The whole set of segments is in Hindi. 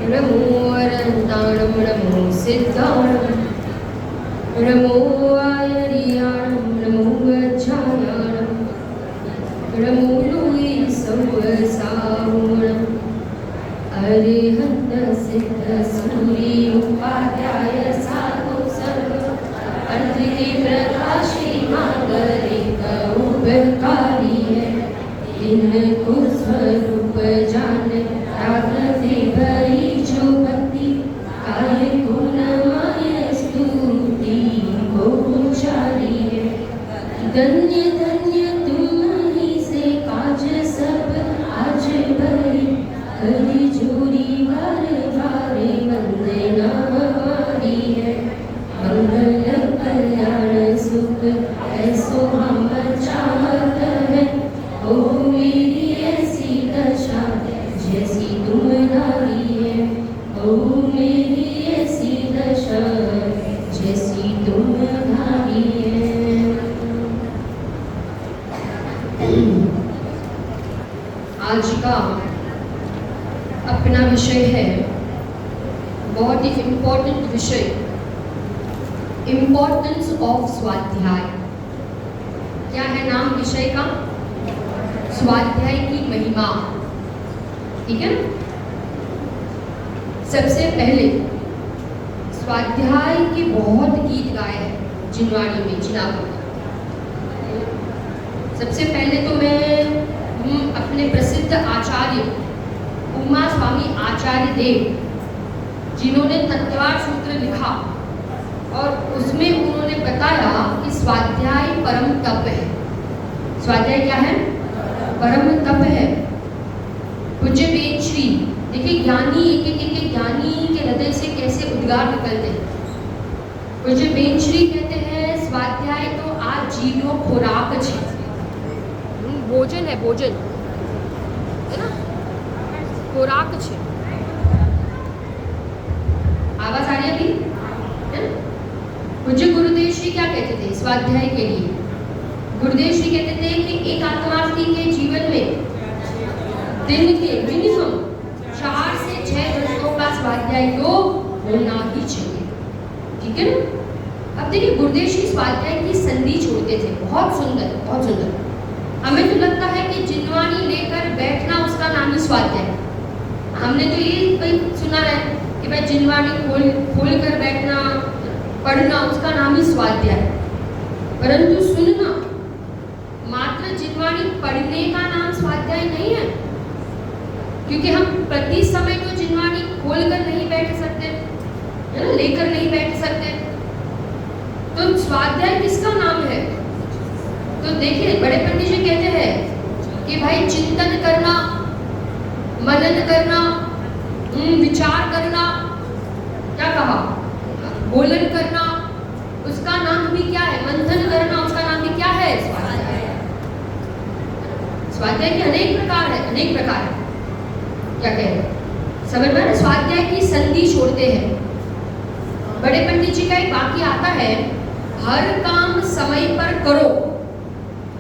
नमो अनन्ताणं नमो सिद्धाणं नमो आयर्याणं नमो वज्रायाणं नमो लुई सवसावणं अरिहन्त सिद्ध सूरि उपाध्याय साधु सर्व अर्थिति प्रकाशी मागरिक उपकारी है इनको स्वरूप जाने प्राकृति भरी जो भक्ति काय गुणमय स्तुति को उचारी है धन्य धन्य तुम ही से काज सब आज भरी हरि जोरी बार बारे वंदना हमारी है मंगल कल्याण सुख ऐसो हम चाहत है ओ मेरी ऐसी दशा जैसी तुम्हारी है ओ मेरी ऐसी दशा जैसी तुम्हारी है। आज का अपना विषय है बहुत ही इम्पोर्टेंट विषय, इम्पोर्टेंस ऑफ स्वाध्याय। क्या है नाम विषय का? स्वाध्याय की महिमा। ठीक है। सबसे पहले स्वाध्याय के बहुत गीत गाए हैं जिनवाणी में, जिनागढ़। सबसे पहले तो मैं अपने प्रसिद्ध आचार्य उमा स्वामी आचार्य देव, जिन्होंने तत्वार सूत्र लिखा और उसमें उन्होंने बताया कि स्वाध्याय परम तप है। स्वाध्याय क्या है? परम तप है। पूज्य वेद श्री, देखिए ज्ञानी एक ज्ञानी के हृदय से कैसे उद्गार निकलते हैं। पूज्य वेद श्री कहते हैं स्वाध्याय तो आज जीवो खुराक छे, भोजन है, भोजन है ना, खुराक छे। आवाज आ रही है अभी? पूज्य गुरुदेव श्री क्या कहते थे स्वाध्याय के लिए? गुरुदेव श्री कहते थे कि एक आत्मार्थी के जीवन में दिन के मिनिमम 4 से 6 घंटों का स्वाध्याय तो होना ही चाहिए। ठीक है ना? अब देखिए गुरुदेव श्री स्वाध्याय की संधि छोड़ते थे, बहुत सुंदर, बहुत सुंदर। हमें तो लगता है कि जिनवाणी लेकर बैठना उसका नाम ही स्वाध्याय। हमने तो ये भाई सुना है कि भाई जिनवाणी खोल कर बैठना, पढ़ना उसका नाम ही स्वाध्याय। परंतु सुनना, मात्र जिनवाणी पढ़ने का नाम स्वाध्याय नहीं है, क्योंकि हम प्रति समय तो जिनवाणी खोलकर नहीं बैठ सकते, है ना, लेकर नहीं बैठ सकते। तो स्वाध्याय किसका नाम है? तो देखिए बड़े पंडित जी कहते हैं कि भाई चिंतन करना, मनन करना, विचार करना, क्या कहा, बोलन करना, उसका नाम भी क्या है? मंथन करना, उसका नाम भी क्या है? स्वाध्याय। स्वाध्याय के अनेक प्रकार है, अनेक प्रकार है। क्या कह रहे? समझ में? स्वाध्याय की संधि छोड़ते हैं। बड़े पंडित जी का एक वाक्य आता है, हर काम समय पर करो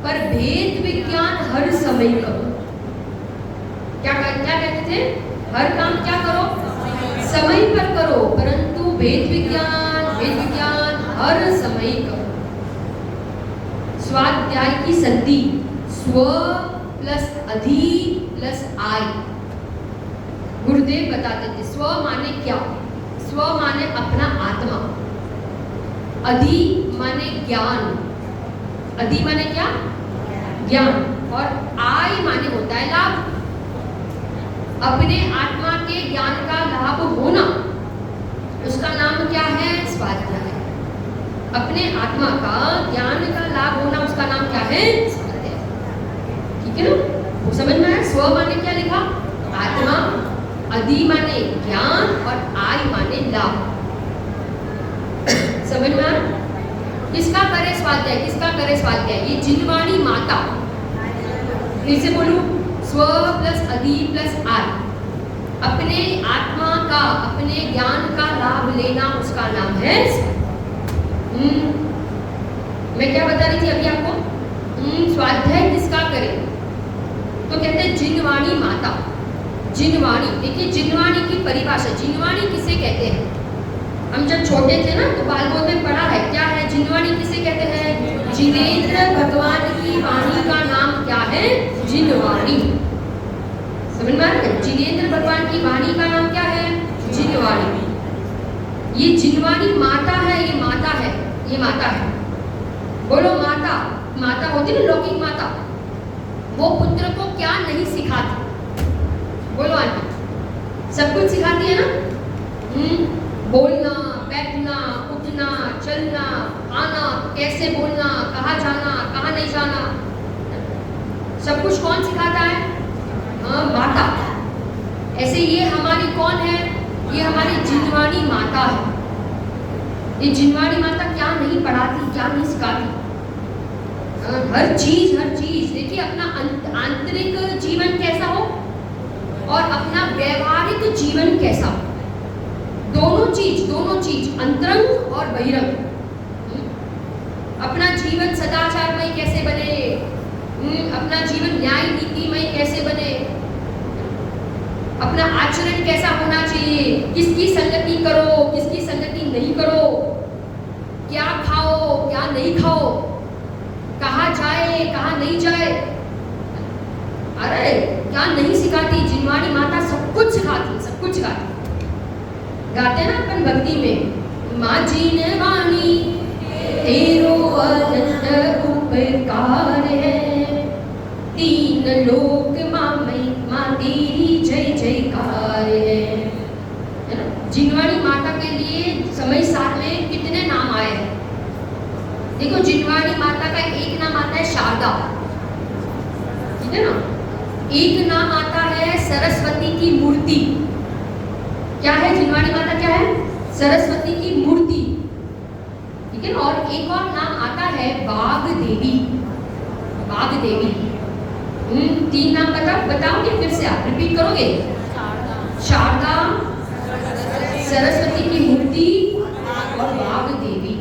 पर भेद विज्ञान हर समय करो। क्या कहते थे? हर काम क्या करो? समय पर करो, परंतु भेद विज्ञान हर समय करो। स्वाध्याय की संधि स्व प्लस अधि प्लस आय। गुरुदेव बताते थे स्व माने क्या? स्व माने अपना आत्मा, अधि माने ज्ञान, अधि माने क्या? ज्ञान, और आय माने होता है लाभ। अपने आत्मा के ज्ञान का लाभ होना, उसका नाम क्या है? स्वाध्याय। अपने आत्मा का ज्ञान का लाभ होना, उसका नाम क्या है? स्वाध्याय। ठीक है ना? वो समझ में आया? स्व माने क्या लिखा? आत्मा, अधि माने ज्ञान और आय माने लाभ। समझ में आया? किसका करे स्वाध्याय? किसका करे स्वाध्याय? ये जिनवाणी माता। फिर से बोलूं, स्व प्लस अधि प्लस आय। अपने आत्मा का, अपने ज्ञान का लाभ लेना, उसका नाम है। मैं क्या बता रही थी अभी आपको? स्वाध्याय किसका करे? तो कहते हैं जिनवाणी माता। जिनवाणी। देखिए जिनवाणी की परिभाषा, जिनवाणी किसे कहते हैं? हम जब छोटे थे ना तो बालकों में पढ़ा है, क्या है जिनवाणी किसे कहते हैं? जिनेंद्र भगवान की वाणी का नाम क्या है? जिनवाणी। समझ में आ रहा है? जिनेंद्र भगवान की वाणी का नाम क्या है? जिनवाणी। ये जिनवाणी माता है, ये माता है, ये माता है। बोलो माता। माता होती है ना लौकिक माता, वो पुत्र को क्या नहीं सिखाती? बोलो आंटी, सब कुछ सिखाती है ना? बोलना, बैठना, उठना, चलना, आना, कैसे बोलना, कहाँ जाना, कहाँ नहीं जाना, सब कुछ कौन सिखाता है? माता। ऐसे ये हमारी कौन है? ये हमारी जिनवाणी माता है। ये जिनवाणी माता क्या नहीं पढ़ाती, क्या नहीं सिखाती? हर चीज देखिए, अपना आंतरिक जीवन कैसा हो और अपना व्यवहारिक जीवन कैसा हो, दोनों चीज अंतरंग और बहिरंग। अपना जीवन सदाचारमय कैसे बने, अपना जीवन न्याय नीतिमय कैसे बने, अपना आचरण कैसा होना चाहिए, किसकी संगति करो, किसकी संगति नहीं करो, क्या खाओ, क्या नहीं खाओ, कहाँ जाए, कहाँ नहीं जाए, अरे क्या नहीं सिखाती? जिनवाणी माता सब कुछ सिखाती, सब कुछ सिखाती। गाते हैं ना अपन भक्ति में, माँ जिनवाणी तेरो अनंत उपकार है, तीन लोक माँ तेरी जय जयकार है ना? जिनवाणी माता के लिए समय साल में कितने नाम आए हैं? देखो जिनवाणी माता का एक नाम आता है शारदा, ठीक है ना? एक नाम आता है सरस्वती की मूर्ति। क्या है जिनवाणी माता? क्या है? सरस्वती की मूर्ति, ठीक है ना? और एक और नाम आता है बाघ देवी। बाघ देवी। तीन नाम बताओगे फिर से, आप रिपीट करोगे? शारदा, सरस्वती की मूर्ति और बाघ देवी।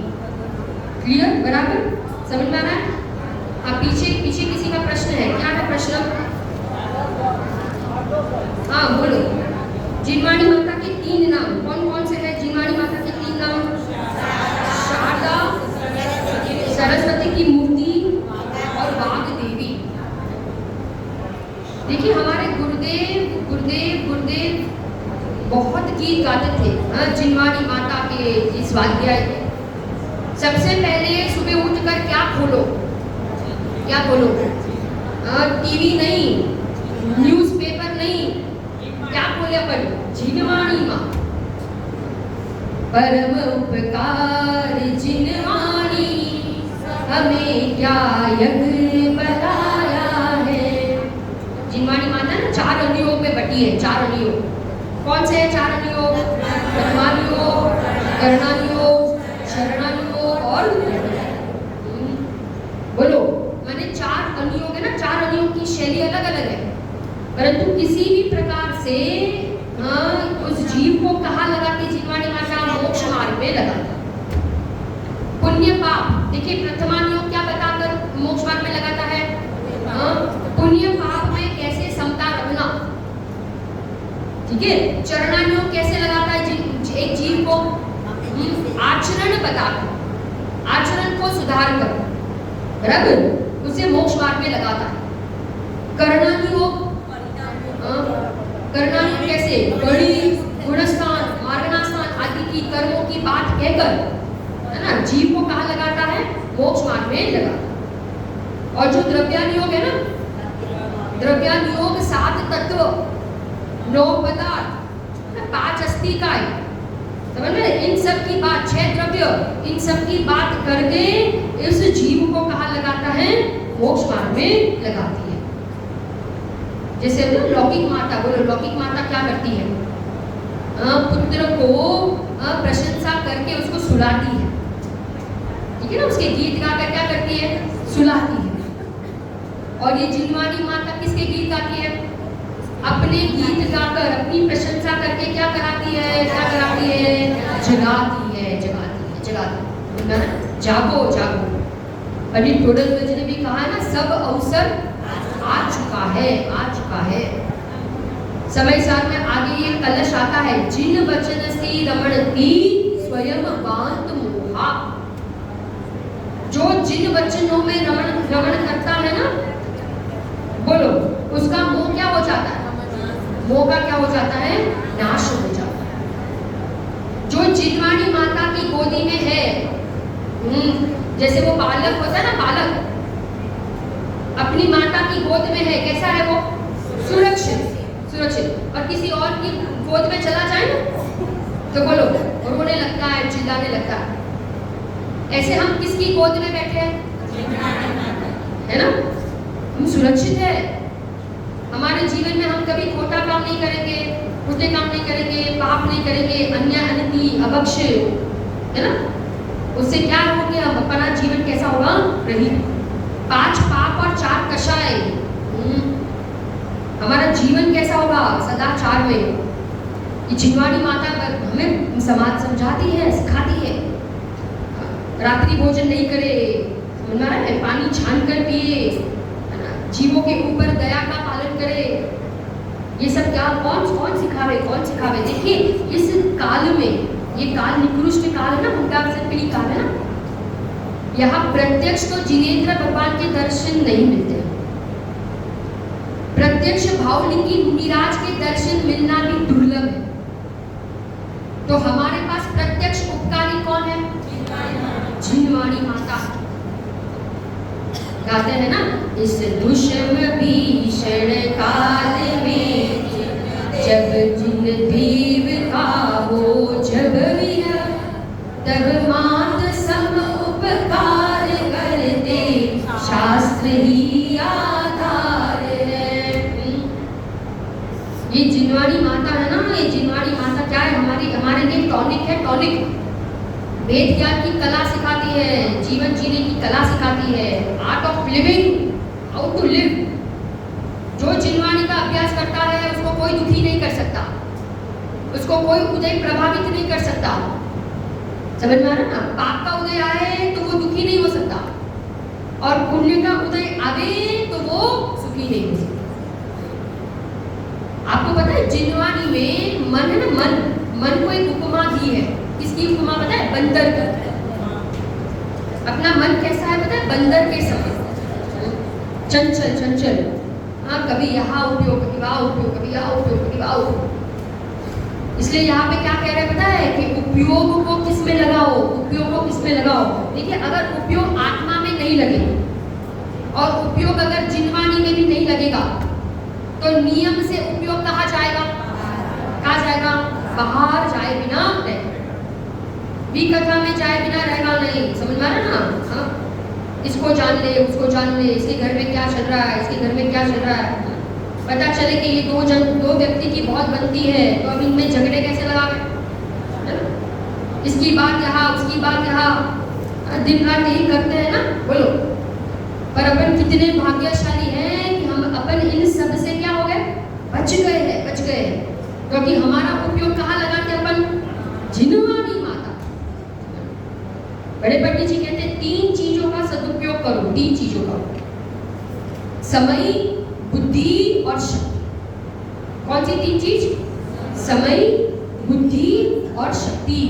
क्लियर? बराबर समझ में आ रहा है? हाँ, पीछे किसी का प्रश्न है? क्या है प्रश्न? हाँ बोलो। जिनवाणी माता के तीन नाम कौन कौन से हैं? जिनवाणी माता के तीन नाम? शारदा, सरस्वती की मूर्ति और बाघ देवी। देखिए हमारे गुरुदेव बहुत गीत गाते थे जिनवाणी माता के इस स्वाध्याय में। सबसे पहले सुबह उठकर क्या खोलो? क्या खोलो? टीवी नहीं, न्यूज़पेपर नहीं, क्या खोले अपन? जिनवाणी माँ। परम उपकार जिनवाणी हमें क्या यज्ञ बताया है। जिनवाणी माता ना 4 अनुयोग में बटी है, 4 अनुयोग। कौन से है 4 अनुयोग? प्रथमानुयोग, करणानुयोग, शरणानुयोग और बोलो। माने 4 अनुयोग है ना, 4 अनुयोग की शैली अलग अलग है, परंतु किसी भी प्रकार से उस जीव को कहाँ लगाती? जिनवाणी माता मोक्ष मार्ग में लगाती। पुण्य पाप, देखिए प्रथमानुयोग क्या बताकर मोक्ष मार्ग में लगाता है? पुण्य पाप में कैसे समता रखना, ठीक है? चरणानुयोग कैसे लगाता है एक जीव को? आचरण बताकर, आचरण को सुधार कर, बराबर, उसे मोक्ष मार्ग में लगाता है। करणानुयोग कैसे? बड़ी गुणस्थान, मार्गनास्थान आदि की कर्मों की बात कहकर, है ना, जीव को कहाँ लगाता है? मोक्ष मार्ग में लगाता। और जो द्रव्यानुयोग है ना, द्रव्यानुयोग 7 तत्व, 9 पदार्थ, 5 अस्थिकाय, समझ में? इन सब की बात, 6 द्रव्य, इन सब की बात करके इस जीव को कहाँ लगाता है? मोक्ष मार्ग में लगाती है। जैसे लौकिक माता, बोलो लौकिक माता क्या करती है? पुत्र को प्रशंसा करके उसको सुलाती है, ठीक है ना? उसके गीत गाकर क्या करती है? सुलाती है। और ये जिनवाणी माता किसके गीत गाती है? अपने गीत गाकर, अपनी प्रशंसा करके क्या कराती है? क्या कराती है? जगाती है, जगाती है, जगाती है। जागो जागो। पंडित गोरखनाथ जी ने भी कहा है ना, सब अवसर आ चुका है, आ चुका है। समय सार में आगे ये कलश आता है, जिन वचन सी रमण की स्वयं बांत मोहा। जो जिन वचनों में रमण करता है ना, बोलो, उसका मोह क्या हो जाता है? मोह का क्या हो जाता है? नाश हो जाता है। जो जिनवाणी माता की गोदी में है, जैसे वो बालक होता है ना, बालक अपनी माता की गोद में है, कैसा है वो? सुरक्षित। और किसी और की गोद में चला जाए ना, तो बोलो, रोने लगता है, चिल्लाने लगता है। ऐसे हम किसकी गोद में बैठे हैं? है ना? हम सुरक्षित है। हमारे जीवन में हम कभी खोटा काम नहीं करेंगे, खोटे काम नहीं करेंगे, पाप नहीं करेंगे, अन्याय अनिति अभक्ष, है ना? उससे क्या हो गया? अपना जीवन कैसा होगा? रही 5 पाप और 4 कषाय। हमारा जीवन कैसा होगा? सदाचार में। ये जिनवाणी माता हमें समाज समझाती है, सिखाती है। रात्रि भोजन नहीं करे, समझ में आ रहा है? पानी छान कर पिए, है ना? जीवों के ऊपर दया का पालन करे। ये सब क्या कौन सिखावे? देखिए, इस काल में, ये काल निकृष्ट काल है ना, उल्टा से पीढ़ी काल है ना, यहाँ प्रत्यक्ष तो जिनेंद्र भगवान के दर्शन नहीं मिलते। प्रत्यक्ष भावलिंगी मुनिराज के दर्शन मिलना भी दुर्लभ है। तो हमारे पास प्रत्यक्ष उपकारी कौन है? जिनवाणी माता। गाते हैं ना, इस दुष्म भीषण काल में जब जिन दीव का हो जब विरह, तब मात सम उपकार करते, शास्त्र ही आधार है। ये जिनवाणी माता है ना, ये जिनवाणी माता क्या है? हमारे लिए टॉनिक है, टॉनिक। वेद ज्ञान की कला सिखाती है, जीवन जीने की कला सिखाती है, art of living, how to live. जो जिनवाणी का अभ्यास करता है, उसको कोई दुखी नहीं कर सकता, उसको कोई उदय प्रभावित नहीं कर सकता। समझ में आ रहा ना? पाप का उदय आए तो वो दुखी नहीं हो सकता, और पुण्य का उदय आवे तो वो सुखी नहीं हो सकता। आपको पता है, जिनवाणी में मन है ना, मन को एक उपमा दी है। किसकी उपमा पता है? बंदर की। अपना मन कैसा है पता है? बंदर के समान, चंचल। हाँ, कभी यहाँ उपयोग, कभी वहाँ उपयोग, कभी यहाँ उपयोग, कभी वहाँ उपयोग। इसलिए यहाँ पे क्या कह रहे हैं पता है? कि उपयोग को किस में लगाओ, उपयोग को किस में लगाओ। देखिए, अगर उपयोग आत्मा में नहीं लगे और उपयोग अगर जिनवाणी में भी नहीं लगेगा, तो नियम से उपयोग कहाँ जाएगा? बाहर जाए बिना रहेगा। कथा में जाए बिना रहेगा नहीं। समझ में आ रहा ना? हाँ, इसको जान ले, उसको जान ले, इसके घर में क्या चल रहा है, इसके घर में क्या चल रहा है। पता चले कि ये दो व्यक्ति की बहुत बनती है, तो अब इनमें झगड़े कैसे लगावे? इसकी बात यहाँ, उसकी बात यहाँ, दिन रात यही करते हैं ना, बोलो। पर अपन कितने भाग्यशाली हैं कि हम अपन इन सब से क्या हो गए? बच गए। क्योंकि हमारा उपयोग कहाँ लगाते अपन? जिनवाणी माता। बड़े पंडित जी कहते हैं 3 चीजों का सदुपयोग करो, 3 चीजों का, समय, बुद्धि और शक्ति। कौन सी 3 चीज? समय, बुद्धि और शक्ति।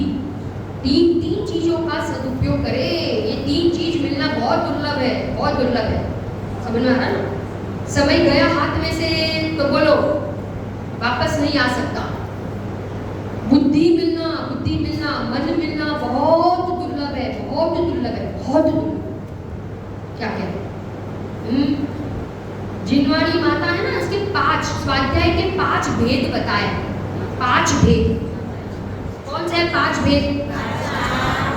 3 चीजों का सदुपयोग करे। ये 3 चीज मिलना बहुत दुर्लभ है। समझ में आ रहा ना? समय गया हाथ में से तो बोलो वापस नहीं आ सकता। बुद्धि मिलना, मन मिलना बहुत दुर्लभ है। क्या कहते? जिनवाणी माता है ना, इसके 5 स्वाध्याय के 5 भेद बताए। 5 भेद कौन से हैं? 5 भेद।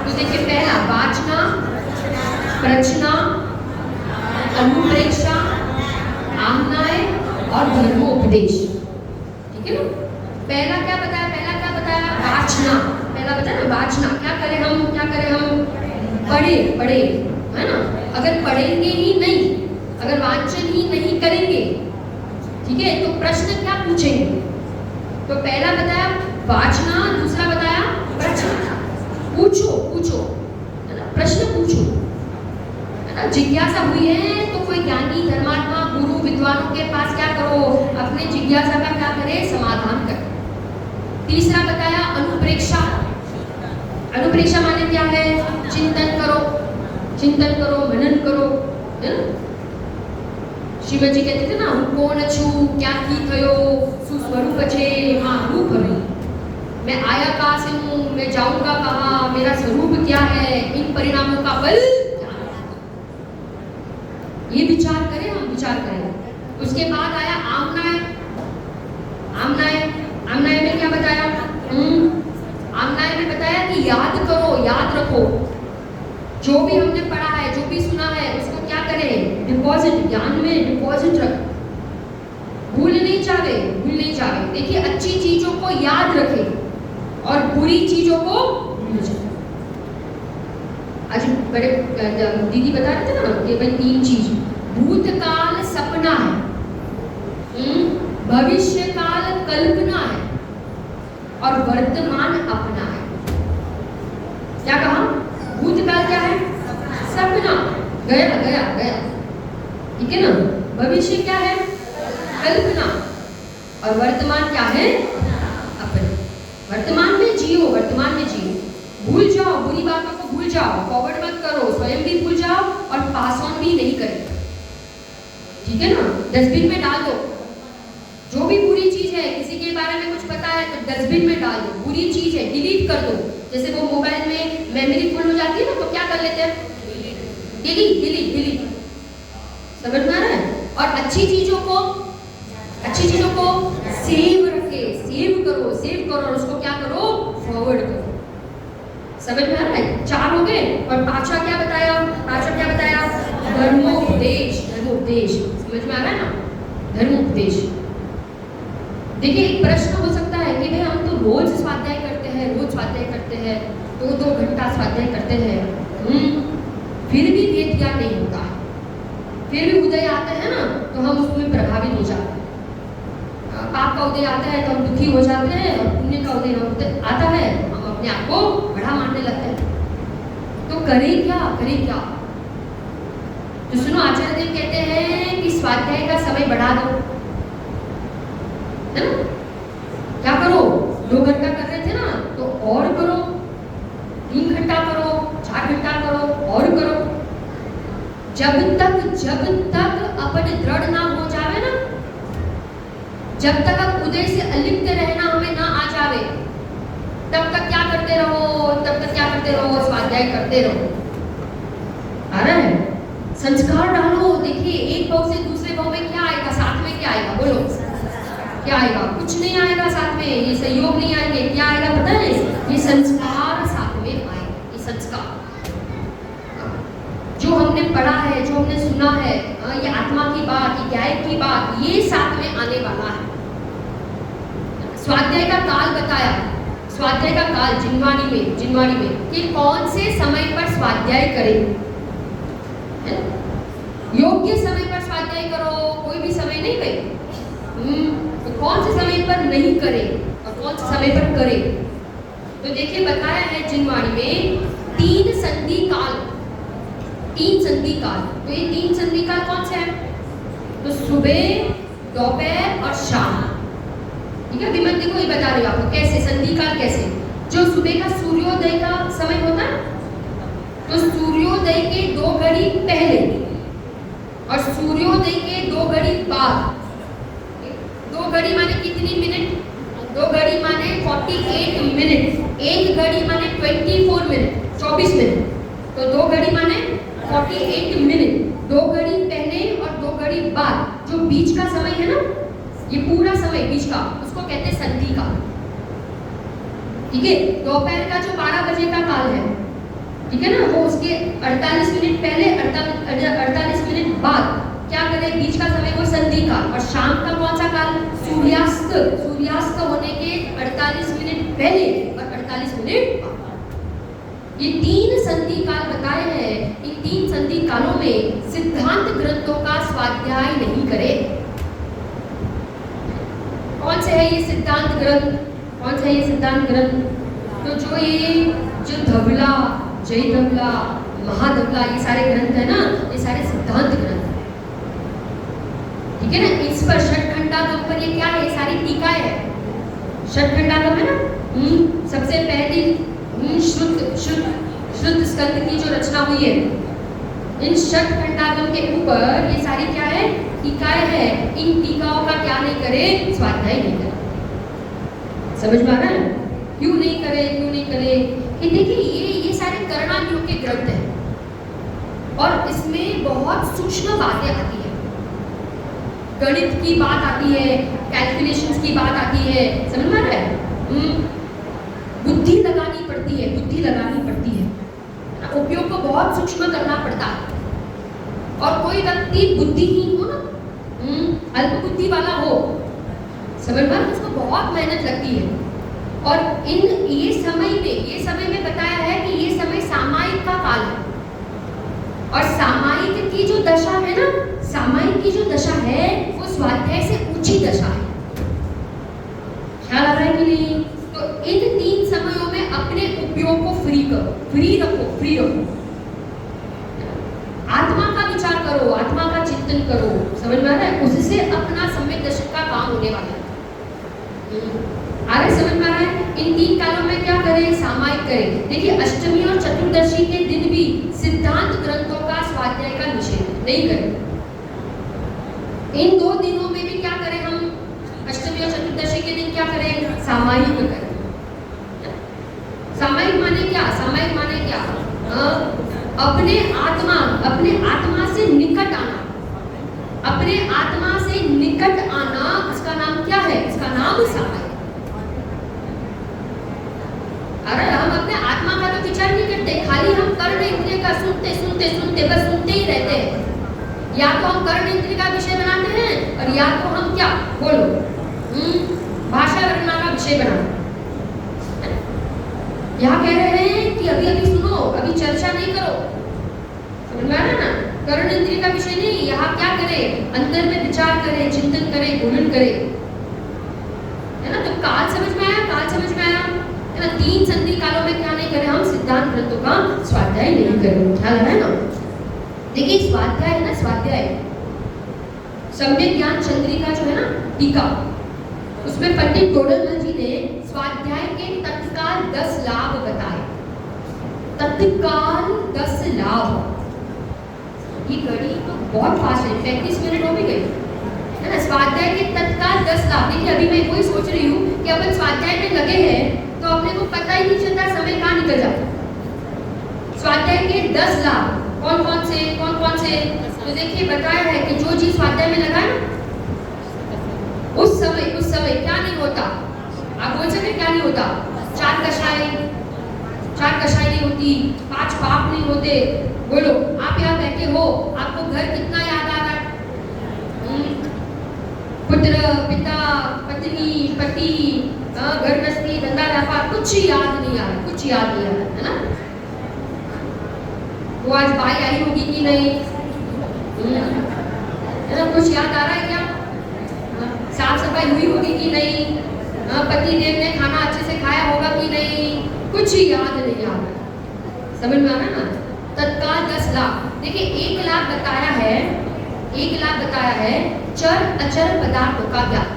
तो देखिए, पहला वाचना, प्रचना, अनुप्रेक्षा, आमनाय और धर्मोपदेश। ठीक है ना? पहला क्या बताया? वाचना। पहला बताया ना, वाचना। क्या करें हम? पढ़े, है ना? अगर पढ़ेंगे ही नहीं, अगर वाचन ही नहीं करेंगे, ठीक है, तो प्रश्न क्या पूछेंगे? तो पहला बताया वाचना, दूसरा बताया प्रश्न। पूछो, है ना? प्रश्न पूछो, है ना? जिज्ञासा हुई है तो कोई ज्ञानी, धर्मात्मा, गुरु, विद्वानों के पास क्या करो, अपने जिज्ञासा का क्या करे, समाधान कर। तीसरा बताया अनुप्रेक्षा। अनुप्रेक्षा माने क्या है, चिंतन करो, चिंतन करो, मनन करो, है ना। श्रीमद जी कहते थे ना, હું કોણ છું, ક્યાંથી થયો, શું સ્વરૂપ છે, हाँ रूप हूँ, मैं आया कहाँ से हूँ, मैं जाऊंगा कहाँ, मेरा स्वरूप क्या है, इन परिणामों का फल क्या है। ये विचार करें, हम विचार करें। उसके बाद आया आमनाय। आमनाय, आमनाय में क्या बताया, आमनाय में बताया कि याद करो, याद रखो, जो भी हमने पढ़ा है, जो भी सुना है, उसको क्या करें, डिपॉजिट, ज्ञान में डिपॉजिट रख, भूल नहीं चाहे, भूल नहीं चाहे। देखिए अच्छी चीजों को याद रखें और बुरी चीजों को भूल जाए। आज बड़े दीदी बता रहे थे ना कि भाई 3 चीज, भूतकाल सपना है, भविष्य काल कल्पना है और वर्तमान अपना है। क्या कहा, भूतकाल क्या है, सपना, गया गया गया, ठीक है ना। भविष्य क्या है, कल्पना, और वर्तमान क्या है, अपना। वर्तमान में जियो, वर्तमान में जियो, भूल जाओ, बुरी बातों को भूल जाओ, फॉरवर्ड मत करो, स्वयं भी भूल जाओ और पास ऑन भी नहीं करें, ठीक है ना। डस्टबिन में डाल दो, जो भी बुरी चीज है, किसी के बारे में कुछ पता है तो डस्टबिन में डाल दो, बुरी चीज है डिलीट कर दो। जैसे वो मोबाइल में मेमोरी फुल हो जाती है ना, तो क्या कर लेते हैं, डिलीट डिलीट डिलीट, समझ में आ रहा है। और अच्छी चीजों को सेव रखे, सेव करो, सेव करो और उसको क्या करो, फॉरवर्ड करो, समझ में आ रहा है। 4 हो गए। और पांचवा क्या बताया, पांचवा क्या बताया, धर्मोपदेश, धर्मोपदेश, समझ में आ रहा है ना, धर्मोपदेश। देखिए एक प्रश्न हो सकता है कि भाई हम तो रोज स्वाध्याय करते हैं, रोज स्वाध्याय करते हैं, 2-2 घंटा स्वाध्याय करते हैं, फिर भी वेद ज्ञान नहीं होता है, फिर भी उदय आता है ना तो हम उसमें प्रभावित हो जाते हैं। पाप का उदय आता है तो हम दुखी हो जाते हैं, और पुण्य का उदय आता है हम अपने आप को बड़ा मानने लगते हैं। तो करें क्या, करें क्या। तो सुनो, आचार्य देव कहते हैं कि स्वाध्याय का समय बढ़ा दो, है ना। क्या करो, 2 घंटा कर रहे थे ना तो और करो, 3 घंटा करो, 4 घंटा करो, और करो, जब तक अपन दृढ़ ना हो जावे ना, जब तक आप उदय से अलिप्त रहना हमें ना आ जावे, तब तक क्या करते रहो, तब तक क्या करते रहो, स्वाध्याय करते रहो। आ रहा है, संस्कार डालो। देखिए एक भाव से दूसरे भाव में क्या आएगा, साथ में क्या आएगा, बोलो क्या आएगा, कुछ नहीं आएगा साथ में, ये सहयोग नहीं आएंगे, क्या आएगा पता है, ये संस्कार साथ में आएंगे, ये संस्कार जो हमने पढ़ा है, जो हमने सुना है, ये आत्मा की बात, ये ज्ञान की बात, ये साथ में आने वाला है। स्वाध्याय का काल बताया, स्वाध्याय का काल जिनवाणी में कि कौन से समय पर स्वाध्याय करें, योग्य समय पर स्वाध्याय करो, कोई भी समय नहीं करें, तो कौन से समय पर नहीं करें और कौन से समय पर करें। तो देखिए बताया है जिनवाणी में 3 संधि काल, 3 संधि काल। तो ये 3 संधि काल कौन से हैं, तो सुबह, दोपहर और शाम, ठीक है। अभी मैं देखो ये बता रही हूँ आपको कैसे संधि काल, कैसे। जो सुबह का सूर्योदय का समय होता है, तो सूर्योदय के 2 घड़ी पहले और सूर्योदय के 2 घड़ी बाद, 2 घड़ी माने कितनी मिनट, 2 घड़ी माने 48 मिनट, 1 घड़ी माने 24 मिनट, 24 मिनट, तो 2 घड़ी माने 48 मिनट, 2 घड़ी पहले और 2 घड़ी बाद, जो बीच का समय है ना, ये पूरा समय बीच का, उसको कहते हैं संधि काल, ठीक है। दोपहर का जो 12 बजे का काल है, ठीक है ना, वो उसके 48 मिनट पहले, 48 मिनट बाद क्या करें, बीच का समय वो संधि काल। और शाम का कौन सा काल, सूर्यास्त, सूर्यास्त होने के 48 मिनट पहले और 48 मिनट बाद। ये 3 संधि काल बताए हैं। इन 3 संधि कालों में सिद्धांत ग्रंथों का स्वाध्याय नहीं करें। कौन से है ये सिद्धांत ग्रंथ, कौन सा है ये सिद्धांत ग्रंथ, तो जो धवला, जय धवला, महाधवला, ये सारे ग्रंथ है ना, ये सारे सिद्धांत ग्रंथ, ठीक ठीक है ना। इस पर षटखंडागम पर ये क्या है, सारी टीकाएं है। षटखंडागम है ना, सबसे पहली श्रुत स्कंद की जो रचना हुई है, इन षटखंडागम के ऊपर ये सारी क्या है, टीकाएं है। इन टीकाओं का क्या नहीं करे, स्वाध्याय नहीं करे। समझ में आ रहा है? क्यों नहीं करे, क्यों नहीं करे? कि देखिए ये सारे करणानियों के ग्रंथ हैं और इसमें बहुत सूक्ष्म बातें आती है, गणित की बात आती है, कैलकुलेशंस की बात आती है। समझ में आ रहा है? बुद्धि लगानी पड़ती है, बुद्धि लगानी पड़ती है, उपयोग को बहुत सूक्ष्म करना पड़ता है। और कोई व्यक्ति बुद्धिहीन हो ना, अल्प बुद्धि वाला हो, समझ में, उसको बहुत मेहनत लगती है। और ये समय में बताया है कि ये समय सामायिक का काल है, और सामायिक की जो दशा है ना, सामायिक की जो दशा है वो स्वाध्याय से ऊंची दशा है। ख्याल आ रहा है कि नहीं? तो इन 3 समयों में अपने उपयोग को फ्री करो, फ्री रखो। आत्मा का विचार करो, आत्मा का चिंतन करो। समझ में आ रहा है? उससे अपना सम्यक दशक का काम होने वाला है। समझ में आ रहा है? इन 3 कालों में क्या करें, सामायिक करें। देखिए अष्टमी और चतुर्दशी के दिन भी सिद्धांत ग्रंथों का स्वाध्याय का निषेध नहीं करें। इन 2 दिनों में भी क्या करें हम, अष्टमी और चतुर्दशी के दिन क्या करें, सामायिक करें। सामायिक माने क्या, सामायिक माने क्या, अपने आत्मा से निकट आना, अपने आत्मा से निकट आना, इसका नाम क्या है, इसका नाम सामायिक। अरे हम अपने आत्मा का तो विचार नहीं करते, खाली हम कर्ण इंद्रिय का सुनते बस सुनते ही रहते हैं। या तो हम कर्ण इंद्रिय का विषय बनाते हैं और या तो हम क्या, बोलो, भाषा वर्णना का विषय बनाते हैं। यहाँ कह रहे हैं कि अभी सुनो, अभी चर्चा नहीं करो। समझ में आ रहा ना? कर्ण इंद्रिय का विषय नहीं, यहाँ क्या करें, अंदर में विचार करें, चिंतन करें, गुणन करें, है ना। तो काल समझ में आया, काल समझ में आया, है ना। 3 संधि कालों में क्या नहीं करें हम, सिद्धांत ग्रंथों का स्वाध्याय नहीं करें। ख्याल है ना? देखिए स्वाध्याय है ना, स्वाध्याय सम्यक ज्ञान चंद्रिका जो है ना, टीका, उसमें पंडित गोडलमल जी ने स्वाध्याय के तत्काल 10 लाभ बताए। तत्काल 10 लाभ। ये घड़ी तो बहुत फास्ट है, 35 मिनट हो भी गई, है ना। स्वाध्याय के तत्काल 10 लाभ। देखिए अभी मैं वही सोच रही हूँ कि अपन स्वाध्याय में लगे हैं तो अपने को पता ही नहीं चलता समय कहाँ निकल जाता। स्वाध्याय के 10 लाभ कौन कौन से, तो देखिए बताया है कि जो चीज स्वाध्याय में लगा ना, उस समय क्या नहीं होता, आप बोल सकते क्या नहीं होता, 4 कषाय नहीं होती, 5 पाप नहीं होते। बोलो, आप यहाँ बैठे हो, आपको घर कितना याद आ रहा है, पुत्र, पिता, पत्नी, पति, घर गृहस्थी, धंधा व्यापार, कुछ याद नहीं आ रहा, कुछ याद नहीं आ रहा, है ना। वो आज भाई आई होगी कि नहीं, है ना, कुछ याद आ रहा है क्या, साफ सफाई हुई होगी कि नहीं, पति देव ने खाना अच्छे से खाया होगा कि नहीं, कुछ याद नहीं आ रहा। समझ में आ रहा है ना? तत्काल 10 लाभ। देखिए 1 लाभ बताया है चर अचर पदार्थों का ज्ञान।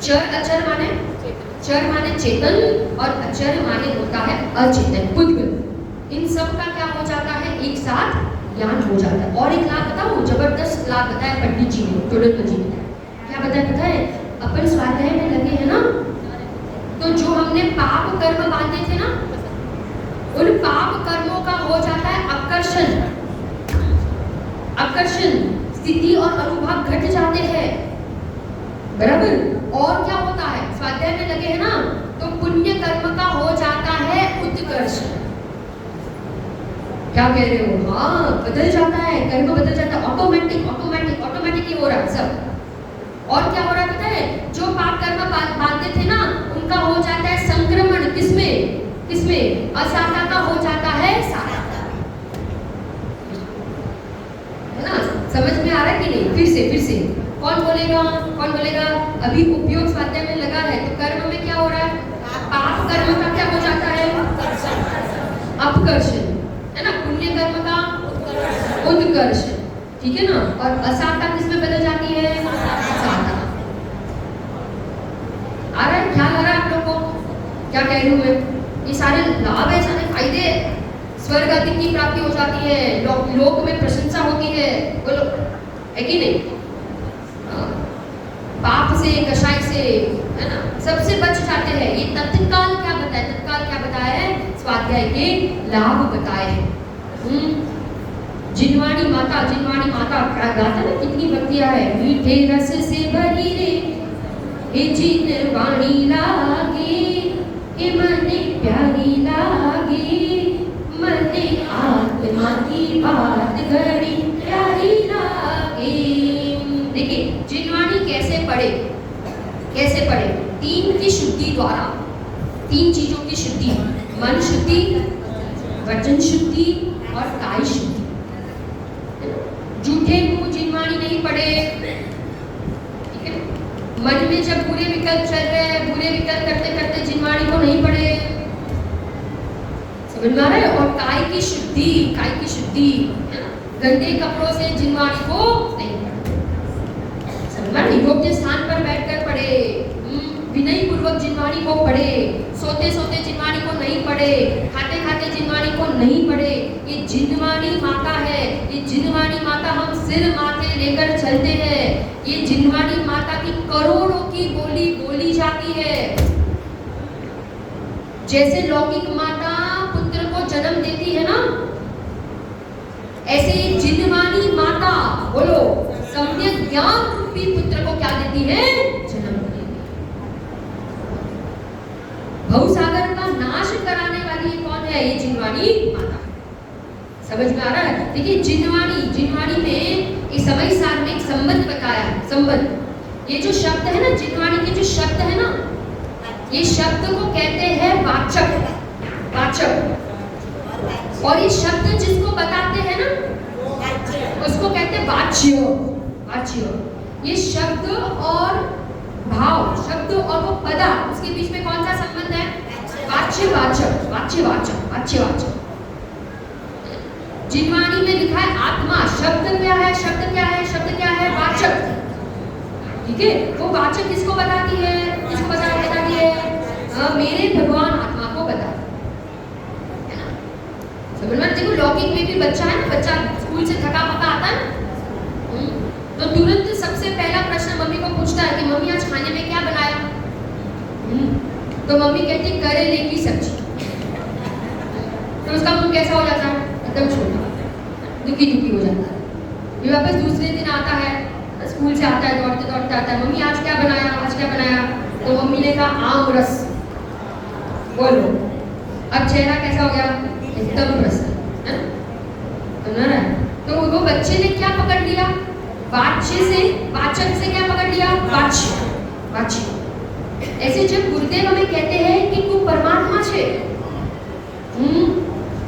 चर माने चेतन और अचर माने होता है अचेतन, बुद्ध। इन सब का क्या हो जाता है, एक साथ ज्ञान हो जाता है। और 1 लाभ बताओ, जबरदस्त लाभ बताया पंडित जी ने, गोडलमल जी ने। क्या बताया, अपन स्वाध्याय में लगे हैं ना, तो जो हमने पाप कर्म बांधे थे ना, उन पाप कर्मों का हो जाता है आकर्षण, स्थिति और अनुभव घट जाते हैं, बराबर। और क्या होता है, स्वाध्याय में लगे हैं ना, तो पुण्य कर्म का हो जाता है उत्कर्ष। क्या कह रहे हो? हाँ, बदल जाता है, कर्म बदल जाता है, ऑटोमेटिक ही हो रहा है सब। और क्या हो रहा है पता है, जो पाप कर्म बांधते थे ना, उनका हो जाता है संक्रमण, किसमें असाता का हो जाता है साता, है ना। समझ में आ रहा है कि नहीं? फिर से कौन बोलेगा? अभी उपयोग स्वाध्याय में लगा है, तो कर्म में क्या हो रहा है, पाप कर्म का क्या हो जाता है, अपकर्षण, है ना। पुण्य कर्म का उत्कर्षण। ठीक है ना। और असाता किस में बदल जाती है? साता। आ रहा है, ख्याल आ रहा है आप लोग को क्या कह रही हूँ मैं? ये सारे लाभ है, सारे फायदे, स्वर्ग आदि की प्राप्ति हो जाती है, लोक में प्रशंसा होती है, बोलो है कि नहीं? पाप से, कषाय से, है ना, सबसे बच जाते हैं। ये तत्काल क्या बताया? तत्काल क्या बताया है? स्वाध्याय के लाभ बताए हैं। जिनवाणी माता, जिनवाणी माता क्या गाता है ना, कितनी भक्तियां है। मीठे रस से भरी रे हे जिनवाणी लागे, हे मने प्यारी लागे, मने आत्मा की बात घड़ी प्यारी लागे। देखिए जिनवाणी कैसे पढ़े? कैसे पढ़े? 3 की शुद्धि द्वारा, 3 चीजों की शुद्धि, मन शुद्धि, वचन शुद्धि और काय शुद्धि। झूठे मुंह जिनवाणी नहीं पढ़े, ठीक है। मन में जब बुरे विकल्प चल रहे हैं, बुरे विकल्प करते करते जिनवाणी को नहीं पढ़े, समझ में आ रहा है? और काय की शुद्धि, काय की शुद्धि, गंदे कपड़ों से जिनवाणी को नहीं पढ़े, समझ में? योग्य स्थान पर बैठकर पढ़े, विनय पूर्वक जिनवाणी को पढ़े, सोते सोते जिनवाणी को नहीं पढ़े, खाते खाते जिनवाणी को नहीं पढ़े। ये जिनवाणी माता है, ये जिनवाणी माता हम सिर माथे लेकर चलते हैं। ये जिनवाणी माता की करोड़ों की बोली बोली जाती है। जैसे लौकिक माता पुत्र को जन्म देती है ना, ऐसे जिनवाणी माता, बोलो, सम्यक ज्ञान रूपी पुत्र को क्या देती है? जन्म देती है। भवसागर का नाश कराने वाली कौन है? ये जिनवाणी माता। समझ में आ रहा है? देखिए जिनवाणी, जिनवाणी में इस समय सार में एक संबंध बताया है। संबंध, ये जो शब्द है ना, जिनवाणी के जो शब्द है ना, ये शब्द को कहते हैं वाचक, वाचक। और ये शब्द जिसको बताते हैं ना, उसको कहते हैं वाच्य, वाच्य। ये शब्द और भाव, शब्द और वो पदार्थ, उसके बीच में कौन सा संबंध है? वाच्य वाचक, वाच्य वाचक, वाच्य वाचक। जिनवाणी में लिखा है आत्मा, शब्द क्या है? शब्द क्या है? शब्द क्या है? वाचक, ठीक है। वो वाचक किसको बताती है? किसको बताती है? मेरे भगवान आत्मा को बताती है ना। समझ में? देखो लौकिक में भी बच्चा है ना, बच्चा स्कूल से थका पका आता है ना, तो तुरंत सबसे पहला प्रश्न मम्मी को पूछता है कि मम्मी आज खाने में क्या बनाया? तो मम्मी कहती करेले की सब्जी। तो उसका मुंह कैसा हो जाता है? एकदम छोटा, दुखी दुखी हो जाता है। फिर वापस दूसरे दिन आता है, स्कूल से आता है, दौड़ते दौड़ते आता है, मम्मी आज क्या बनाया? आज क्या बनाया? तो मम्मी ने कहा आम रस। बोलो अब चेहरा कैसा हो गया? एकदम प्रसन्न, है ना? तो वो बच्चे ने क्या पकड़ लिया? वाच्य से, वाचक से क्या पकड़ लिया? वाच्य, वाच्य। ऐसे जब गुरुदेव हमें कहते हैं कि तू परमात्मा छे,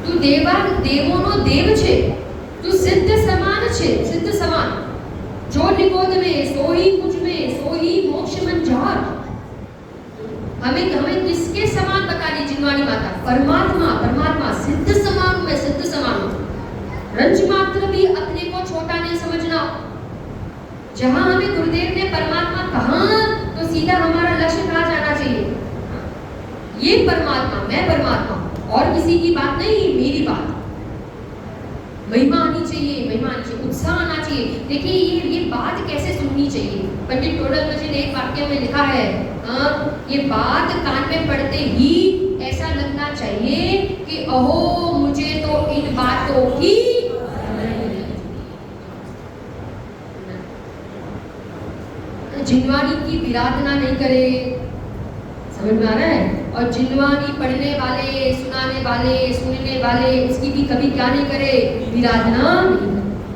तू देवोनो देव छे, तू सिद्ध समान छे, सिद्ध समान। जो निगोद में सोही मुझ में, सोही मोक्ष मंजार। हमें किसके समान बता दी जिनवाणी माता? परमात्मा, परमात्मा, सिद्ध समान में, सिद्ध समान। रंज मात्र भी अपने को छोटा नहीं समझना। जहां हमें गुरुदेव ने परमात्मा कहा, तो सीधा हमारा लक्ष्य कहाँ जाना चाहिए? ये परमात्मा, मैं परमात्मा, और किसी की बात नहीं, मेरी बात। महिमा आनी चाहिए, महिमा आनी चाहिए, उत्साह आना चाहिए। देखिए ये बात कैसे सुननी चाहिए? पंडित टोडरमल जी ने एक वाक्य में लिखा है, ये बात कान में पड़ते ही ऐसा लगना चाहिए कि अहो मुझे तो इन बातों की जिनवाणी की विराधना नहीं करे। समझ में आ रहा है? और जिनवाणी पढ़ने वाले, सुनाने वाले, सुनने वाले, उसकी भी कभी क्या नहीं करे? विराधना नहीं।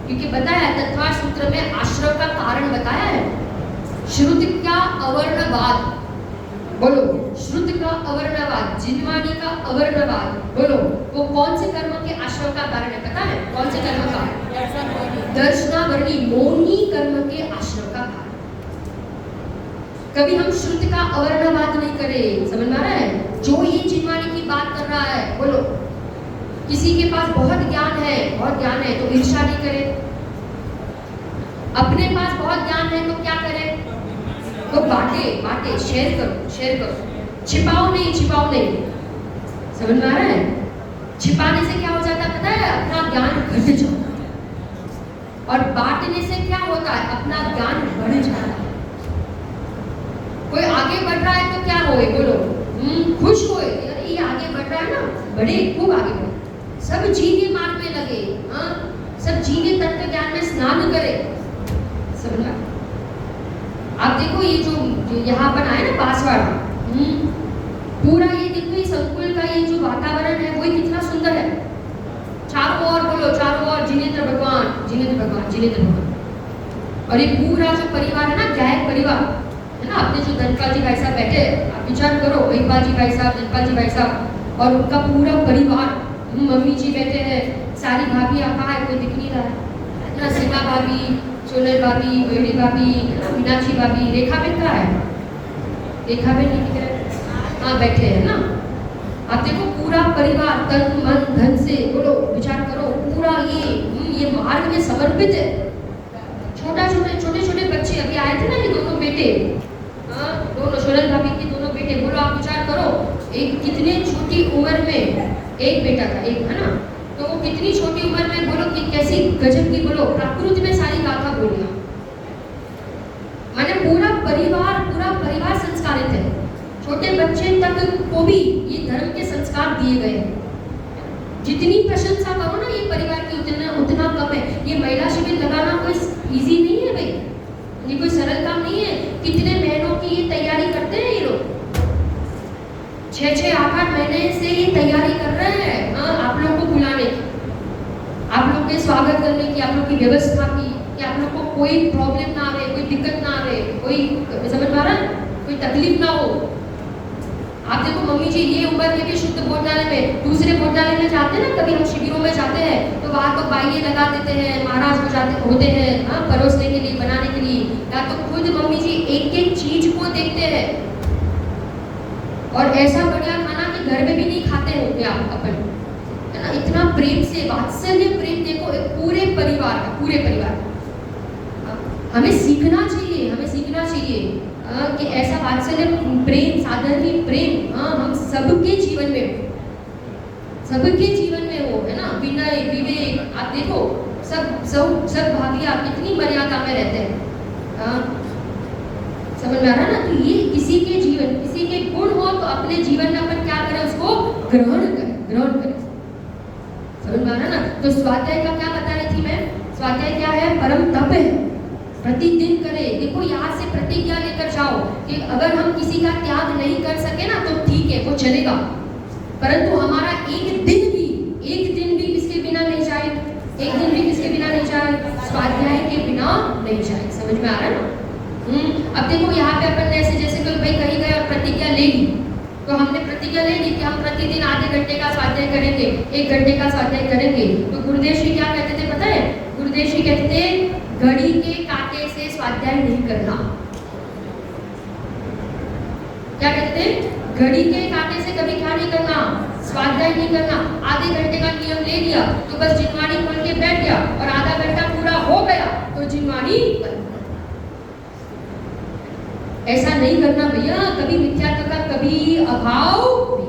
क्योंकि बताया तत्वार सूत्र में आश्रव का कारण बताया है। श्रुत का अवर्णवाद, बोलो, श्रुत का अवर्णवाद, जिनवाणी का अवर्णवाद, बोलो, वो कौन से कर्म के आश्रव का कारण है? पता है कौन से कर्म का? दर्शनावरणी, मौनी कर्म के आश्रव का कारण। कभी हम श्रुत का अवर्णवाद नहीं करें। समझ में आ रहा है? जो ये जिनवाणी की बात कर रहा है, बोलो, किसी के पास बहुत ज्ञान है, बहुत ज्ञान है, तो ईर्ष्या नहीं करे, अपने पास बहुत ज्ञान है तो क्या करें? तो बांटे, शेयर करो। छिपाओ नहीं। समझ में आ रहा है? छिपाने से क्या हो जाता है पता है? अपना ज्ञान घट जाता है। और बांटने से क्या होता है? अपना ज्ञान बढ़ जाता है। कोई आगे बढ़ रहा है तो क्या होए? बोलो खुश होए, अरे ये आगे बढ़ रहा है ना, बढ़े, खूब आगे बढ़े। सब जीव के मार्ग में लगे, हाँ, सब जीव के तत्व ज्ञान में स्नान करे। समझा? आप देखो ये जो यहाँ बना है ना बांसवाड़ा, पूरा ये देखो ये संकुल का ये जो वातावरण है वो कितना सुंदर है। चारों ओर बोलो, चारों ओर जिनेंद्र भगवान। और ये पूरा जो परिवार है ना, गायक परिवार है ना, अपने जो धनपाल जी भाई साहब बैठे, आप विचार करो, महिपाल जी भाई साहब, धनपाल जी भाई साहब और उनका पूरा परिवार, मम्मी जी बैठे हैं, सारी भाभी कहाँ है? कोई दिख नहीं रहा है ना, सीमा भाभी, सोनल भाभी, मयूरी भाभी, मीनाक्षी भाभी, रेखा बेन कहाँ है? रेखा बेन नहीं दिख रहा है, हाँ बैठे हैं ना। आप देखो पूरा परिवार तन मन धन से, बोलो विचार करो, पूरा ये मार्ग में समर्पित है। छोटे बच्चे अभी आए थे ना, ये दोनों बेटे, दोनों सोनल भाभी के दोनों बेटे, बोलो आप विचार करो, एक कितने छोटी उम्र में, एक बेटा था एक, है ना, तो वो कितनी छोटी उम्र में बोलो कि कैसी गजब की, बोलो प्राकृत में सारी गाथा बोलिया। माने पूरा परिवार संस्कारित है। छोटे बच्चे तक को भी ये धर्म के संस्कार दिए गए हैं। जितनी प्रशंसा करो ना ये परिवार की उतना कम है। ये महिला शिविर लगाना कोई इजी नहीं है भाई, ये कोई सरल काम नहीं है। कितने महीनों की ये तैयारी करते हैं ये लोग, 6-8 महीने से ये तैयारी कर रहे हैं, आप लोग को बुलाने की, आप लोग के स्वागत करने की, आप लोग की व्यवस्था की, कि आप लोग को कोई प्रॉब्लम ना आवे, कोई दिक्कत ना आवे, कोई समझ पा रहा है, कोई तकलीफ ना हो। आप देखो मम्मी जी ये उम्र में भी शुद्ध भोजनालय में, दूसरे भोजनालय में जाते हैं ना, कभी हम शिविरों में जाते हैं तो वहाँ तो बाइये लगा देते हैं, महाराज होते हैं, हाँ, परोसने के लिए, बनाने के लिए, या तो खुद मम्मी जी एक चीज को देखते हैं। और ऐसा बढ़िया खाना कि घर में भी नहीं खाते होंगे आप अपन, है ना, इतना प्रेम से, वात्सल्य प्रेम देखो एक पूरे परिवार का, हमें सीखना चाहिए कि ऐसा वात्सल्य प्रेम, साधर्मी प्रेम, हम सबके जीवन में हो, है ना। विनय विवेक, आप देखो सब भाभियाँ कितनी मर्यादा में रहते हैं, समझ में आ रहा है ना। तो ये किसी के गुण हो तो अपने जीवन में अपन क्या करें, उसको ग्रहण करें। समझ में आ रहा है ना। तो स्वाध्याय का क्या बता रही थी मैं? स्वाध्याय क्या है? परम तप है, प्रतिदिन करे। देखो यहाँ से प्रतिज्ञा लेकर जाओ कि अगर हम किसी का त्याग नहीं कर सके ना तो ठीक है, वो चलेगा, परंतु हमारा एक दिन भी किसके बिना नहीं जाए, स्वाध्याय के बिना नहीं जाए। समझ में आ रहा है ना। अब देखो यहाँ पे अपन ऐसे जैसे कोई भाई कहीं गए और प्रतिज्ञा ले ली, तो हमने प्रतिज्ञा ले ली कि हम प्रतिदिन आधे घंटे का स्वाध्याय करेंगे, 1 घंटे का स्वाध्याय करेंगे। तो गुरुदेव श्री क्या कहते थे पता है? गुरुदेव श्री कहते थे घड़ी के कांटे से स्वाध्याय नहीं करना। क्या कहते थे? घड़ी के कांटे से कभी क्या नहीं करना, स्वाध्याय नहीं करना। आधे घंटे का नियम ले लिया तो बस जिनवाणी खोल के बैठ गया और आधा घंटा पूरा हो गया तो जिनवाणी बंद। ऐसा नहीं करना भैया, कभी मिथ्यात्व का कभी अभाव नहीं।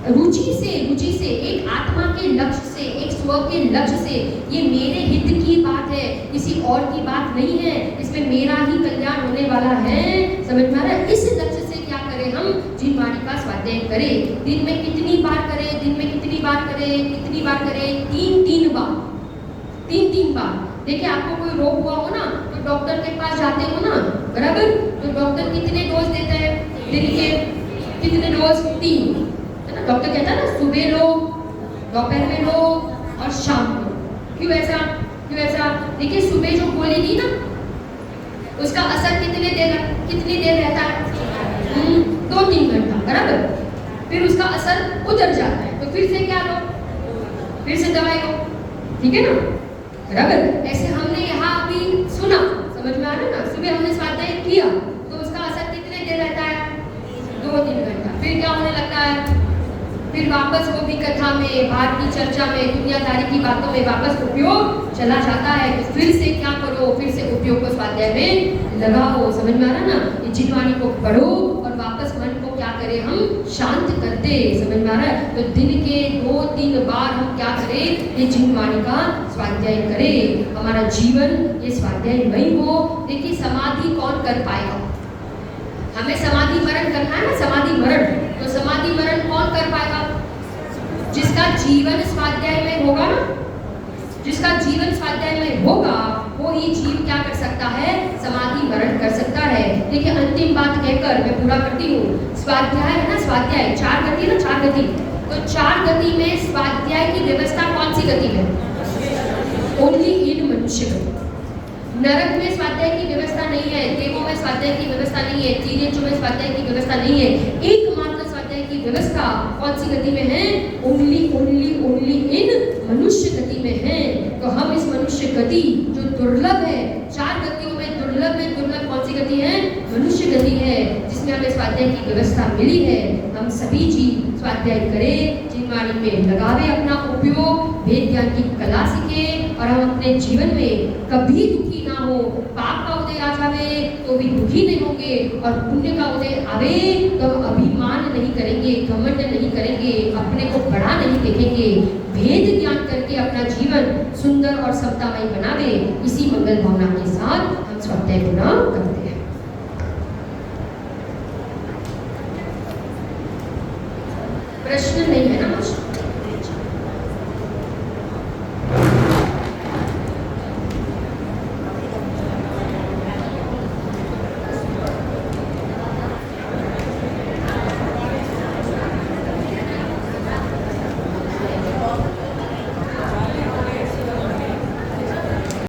रुचि से, एक आत्मा के लक्ष्य से, एक स्व के लक्ष्य से, ये मेरे हित की बात है, किसी और की बात नहीं है, इसमें मेरा ही कल्याण होने वाला है। समझ में आ रहा है? इस लक्ष्य से क्या करें हम? जिनवाणी का स्वाध्याय करें। दिन में कितनी बार करें? 3 बार। देखिए आपको कोई रोग हुआ हो ना तो डॉक्टर के पास जाते हो ना, बराबर, तो डॉक्टर कितने डोज देता है दिन के? कितने डोज? 3, है ना। डॉक्टर कहता है ना सुबह लो, दोपहर में लो और शाम को। क्यों ऐसा? देखिए सुबह जो गोली दी ना उसका असर कितनी देर रहता है? 2-3 घंटा, बराबर। फिर उसका असर उतर जाता है तो फिर से क्या लो? फिर से दवाई लो, ठीक है ना, बराबर। ऐसे हमने यहाँ अभी सुना, समझ में आ रहा है ना। सुबह हमने स्वाध्याय किया तो उसका असर कितने देर रहता है? 2-3 घंटा। फिर क्या होने लगता है? फिर वापस वो भी कथा में, बाहर की चर्चा में, दुनियादारी की बातों में वापस उपयोग चला जाता है। तो फिर से क्या करो, फिर से उपयोग को स्वाध्याय में लगाओ। समझ में आ रहा ना? ये जिनवाणी को पढ़ो और वापस मन को क्या करें हम, शांत करते। समझ में आ रहा है? तो दिन के 2-3 बार हम क्या करें, ये जिनवाणी का स्वाध्याय करें। हमारा जीवन ये स्वाध्यायमय हो। देखिए समाधि कौन कर पाएगा? हमें समाधि मरण करना है ना, समाधि मरण। तो समाधि मरण कौन कर पाएगा? जिसका जीवन स्वाध्याय में होगा ना, जिसका जीवन स्वाध्याय में होगा वो ही जीव क्या कर सकता है, समाधि मरण कर सकता है। देखिए अंतिम बात कहकर मैं पूरा करती हूँ। स्वाध्याय है ना, स्वाध्याय 4 गति ना, 4 गति। तो 4 गति में स्वाध्याय की व्यवस्था कौन सी गति में? ओनली इन मनुष्य गति। नरक में स्वाध्याय की व्यवस्था नहीं है, देवों में स्वाध्याय की व्यवस्था नहीं है, तीर्यजों में स्वाध्याय की व्यवस्था नहीं है। एकमात्र स्वाध्याय की व्यवस्था कौन सी गति में है? ओनली इन मनुष्य गति में है। तो हम इस मनुष्य गति जो दुर्लभ है, 4 गतियों में दुर्लभ कौन सी गति है? मनुष्य गति है, जिसमें हमें स्वाध्याय की व्यवस्था मिली है। हम सभी जीव स्वाध्याय करें, जिनवाणी में लगावे अपना उपयोग, वेद ज्ञान की कला सीखे और हम अपने जीवन में कभी दुखी ना हो। पाप का उदय आ जावे तो भी दुखी नहीं होंगे और पुण्य का उदय आवे तो अभिमान नहीं करेंगे, घमंड नहीं करेंगे, अपने को बड़ा नहीं देखेंगे। वेद ज्ञान करके अपना जीवन सुंदर और समतामय बनावे। इसी मंगल भावना के साथ हम स्वाध्याय पूरा करते हैं। प्रश्न